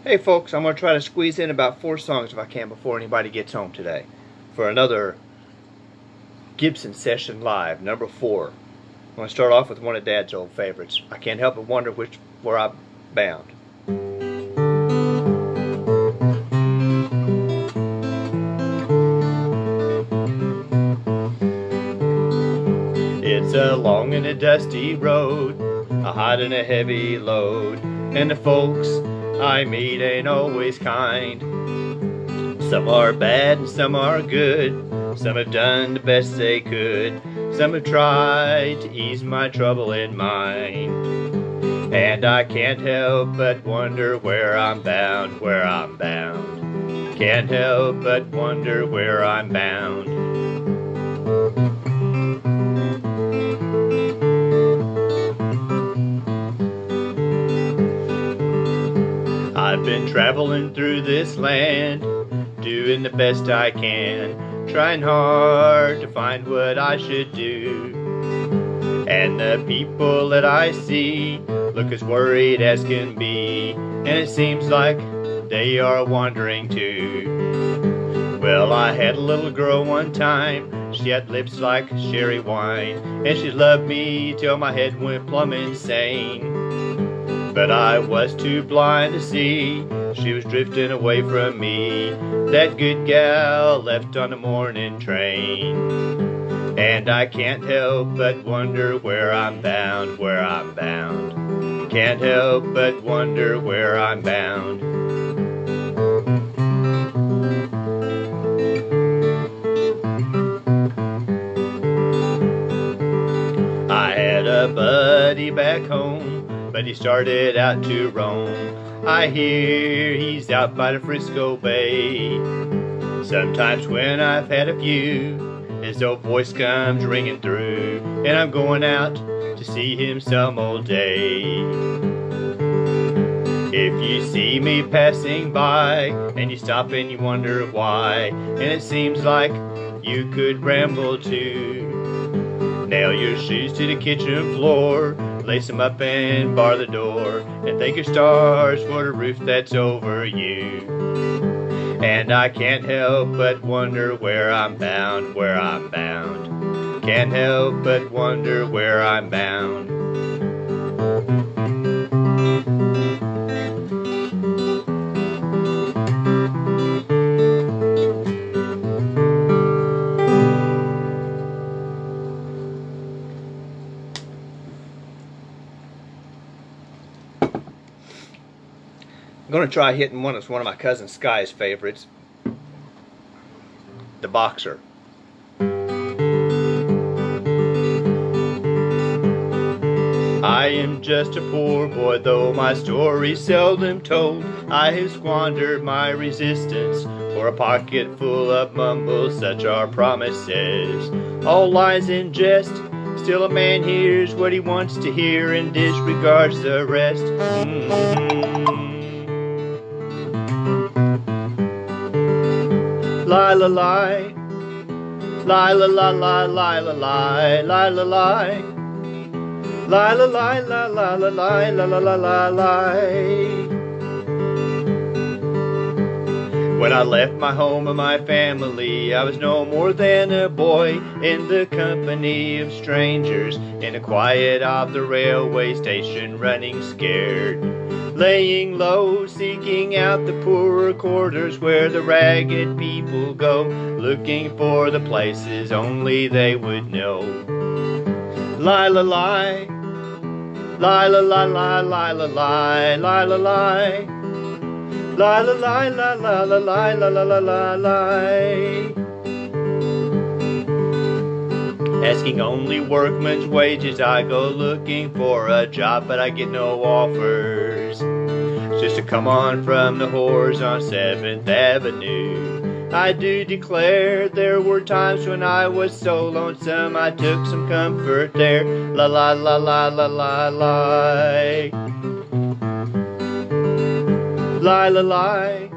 Hey folks, I'm going to try to squeeze in about 4 songs if I can before anybody gets home today for another Gibson Session Live, number 4. I'm going to start off with one of Dad's old favorites. I can't help but wonder where I'm bound. It's a long and a dusty road, a hot and a heavy load, and the folks I meet ain't always kind. Some are bad and some are good, some have done the best they could, some have tried to ease my trouble in mind. And I can't help but wonder where I'm bound, where I'm bound. Can't help but wonder where I'm bound. I've been traveling through this land, doing the best I can, trying hard to find what I should do. And the people that I see look as worried as can be, and it seems like they are wandering too. Well, I had a little girl one time, she had lips like sherry wine, and she loved me till my head went plumb insane. But I was too blind to see she was drifting away from me, that good gal left on the morning train. And I can't help but wonder where I'm bound, where I'm bound. Can't help but wonder where I'm bound. I had a buddy back home, but he started out to roam. I hear he's out by the Frisco Bay. Sometimes when I've had a few, his old voice comes ringing through, and I'm going out to see him some old day. If you see me passing by, and you stop and you wonder why, and it seems like you could ramble too, nail your shoes to the kitchen floor, lace them up and bar the door, and thank your stars for the roof that's over you. And I can't help but wonder where I'm bound, where I'm bound. Can't help but wonder where I'm bound. I'm going to try hitting one of my cousin Sky's favorites, The Boxer. I am just a poor boy, though my story's seldom told. I have squandered my resistance for a pocket full of mumbles, such are promises. All lies and jest, still a man hears what he wants to hear and disregards the rest. Lie, la, lie, lie, la, la, la, lie, la, lie, lie, la, lie, lie, la, lie, la, la, la, lie, la, la, la, la, lie. When I left my home and my family, I was no more than a boy in the company of strangers, in the quiet of the railway station, running scared, laying low, seeking out the poorer quarters where the ragged people go, looking for the places only they would know. Lie, la, lie, lie, la, la, lie, lie, la, lie, lie, la, lie, lie, la, lie, la, la, la, lie, la, la, la, la, lie. Asking only workman's wages, I go looking for a job, but I get no offers. Just to come on from the whores on 7th Avenue. I do declare there were times when I was so lonesome I took some comfort there. La la la la la la lie. Lie la lie.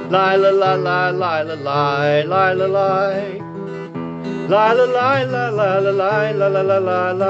Lie la la la lie la lie lie la lie. La la la la la la la la la la la.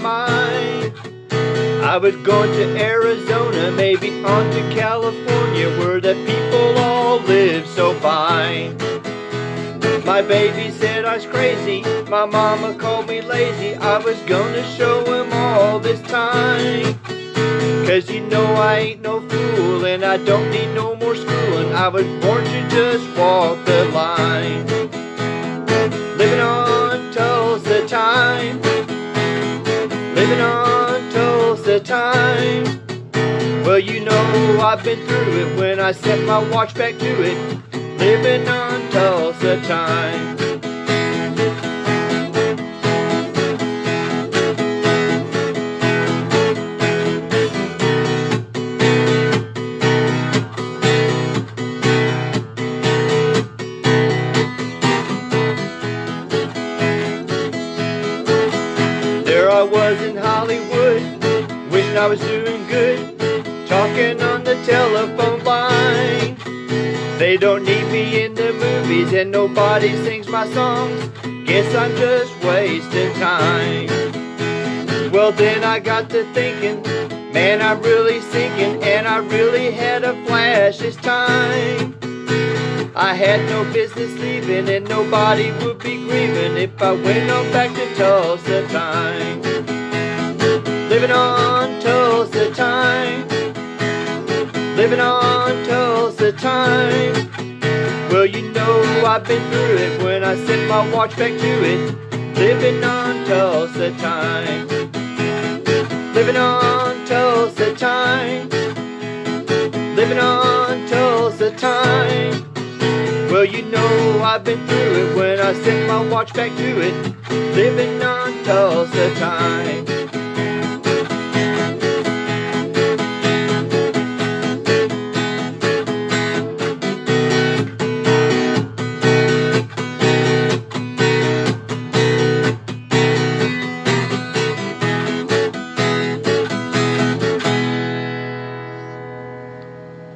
mind. I was going to Arizona, maybe on to California, where the people all live so fine. My baby said I was crazy, my mama called me lazy. I was gonna show him all this time. 'Cause you know I ain't no fool, and I don't need no more schooling. I was born to just walk the line. Living on Tulsa time, living on Tulsa time. Well, you know I've been through it when I set my watch back to it. Living on Tulsa time. There I was in Hollywood, wishing I was doing good, talking on the telephone line. They don't need me in the movies and nobody sings my songs. Guess I'm just wasting time. Well, then I got to thinking, man, I'm really sinking, and I really had a flash this time. I had no business leaving, and nobody would be grieving if I went on back to Tulsa time. Living on Tulsa time, living on Tulsa time. Well, you know I've been through it when I set my watch back to it. Living on Tulsa time, living on Tulsa time, living on Tulsa time. Well, you know I've been through it when I set my watch back to it. Living on Tulsa time.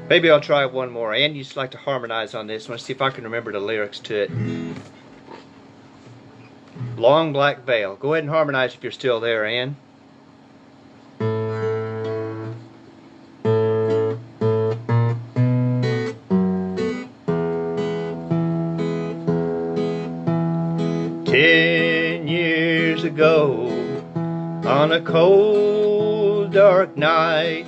Maybe I'll try one more. Ann used to like to harmonize on this. I want to see if I can remember the lyrics to it. Long black veil. Go ahead and harmonize if you're still there, Ann. 10 years ago, on a cold, dark night,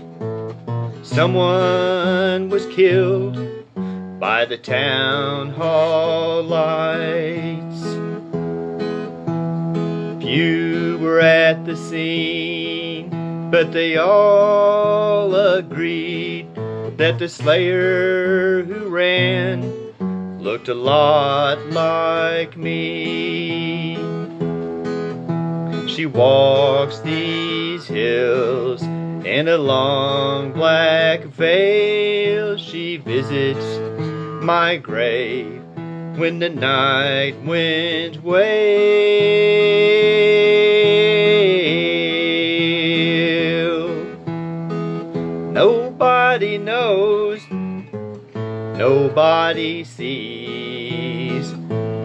someone was killed by the town hall lights. Few were at the scene, but they all agreed that the slayer who ran looked a lot like me. She walks these hills in a long black veil. She visits my grave when the night winds wail. Nobody knows, nobody sees,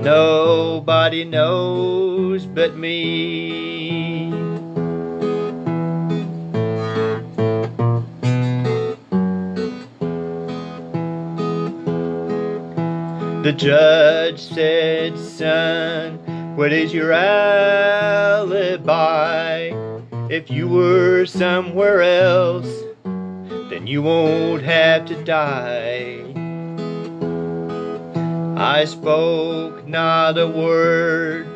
nobody knows but me. The judge said, son, what is your alibi? If you were somewhere else, then you won't have to die. I spoke not a word,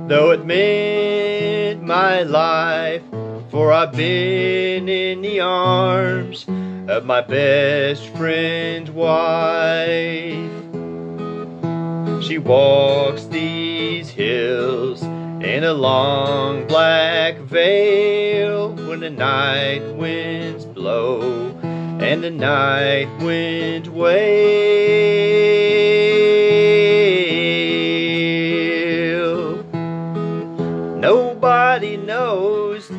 though it meant my life, for I've been in the arms of my best friend's wife. She walks these hills in a long black veil when the night winds blow and the night winds wail. Nobody knows,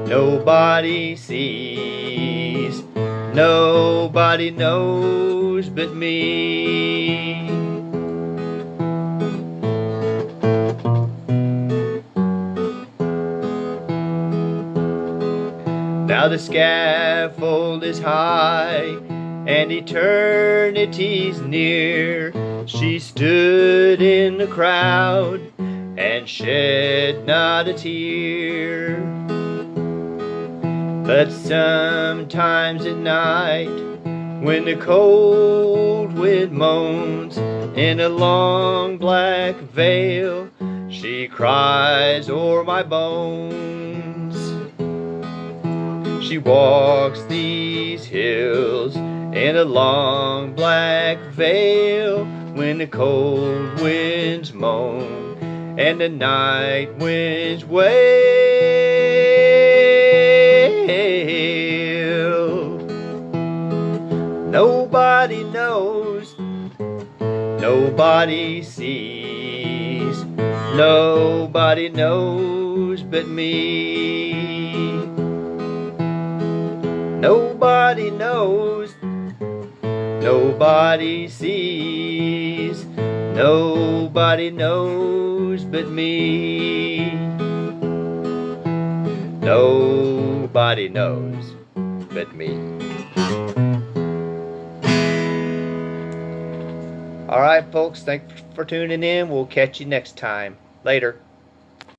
nobody sees, nobody knows but me. Now the scaffold is high, and eternity's near. She stood in the crowd and shed not a tear. But sometimes at night, when the cold wind moans in a long black veil, she cries o'er my bones. She walks these hills in a long black veil when the cold winds moan and the night winds wail. Nobody knows, nobody sees, nobody knows but me. Nobody knows, nobody sees, nobody knows but me. Nobody knows but me. Alright folks, thanks for tuning in. We'll catch you next time. Later.